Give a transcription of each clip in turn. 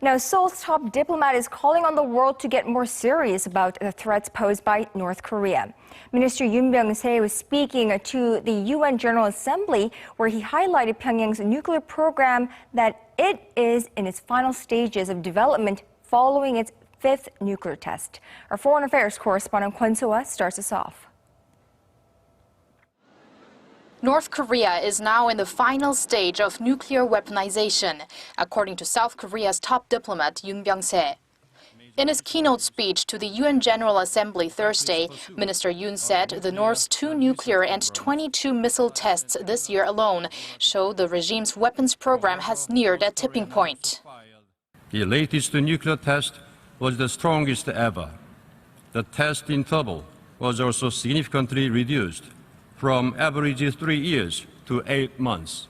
Now, Seoul's top diplomat is calling on the world to get more serious about the threats posed by North Korea. Minister Yun Byung-se was speaking to the UN General Assembly, where he highlighted Pyongyang's nuclear program, that it is in its final stages of development following its fifth nuclear test. Our foreign affairs correspondent Kwon Soa starts us off. North Korea is now in the final stage of nuclear weaponization, according to South Korea's top diplomat Yun Byung-se. In his keynote speech to the UN General Assembly Thursday, Minister Yun said the North's 2 nuclear and 22 missile tests this year alone show the regime's weapons program has neared a tipping point. The latest nuclear test was the strongest ever. The test interval was also significantly reduced, from average 3 years to 8 months.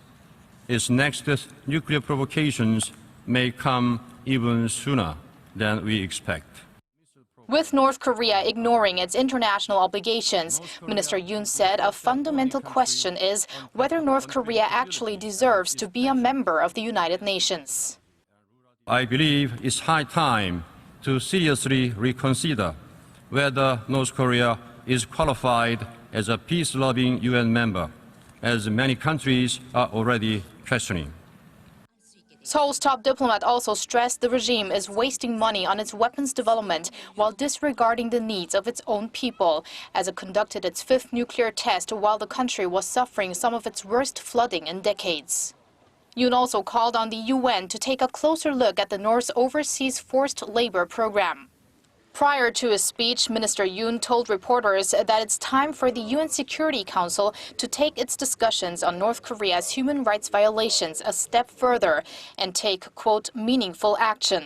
Its next nuclear provocations may come even sooner than we expect. With North Korea ignoring its international obligations, Minister Yun said a fundamental question is whether North Korea actually deserves to be a member of the United Nations. I believe it's high time to seriously reconsider whether North Korea is qualified as a peace-loving UN member, as many countries are already questioning. Seoul's top diplomat also stressed the regime is wasting money on its weapons development while disregarding the needs of its own people, as it conducted its 5th nuclear test while the country was suffering some of its worst flooding in decades. Yoon also called on the UN to take a closer look at the North's overseas forced labor program. Prior to his speech, Minister Yoon told reporters that it's time for the UN Security Council to take its discussions on North Korea's human rights violations a step further and take, quote, meaningful action.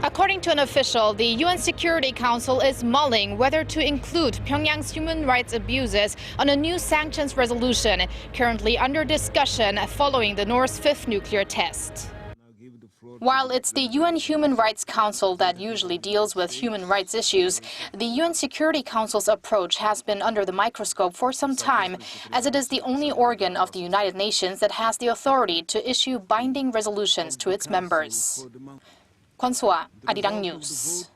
According to an official, the UN Security Council is mulling whether to include Pyongyang's human rights abuses on a new sanctions resolution, currently under discussion following the North's 5th nuclear test. While it's the UN Human Rights Council that usually deals with human rights issues, the UN Security Council's approach has been under the microscope for some time, as it is the only organ of the United Nations that has the authority to issue binding resolutions to its members. Kwon Soa, Arirang News.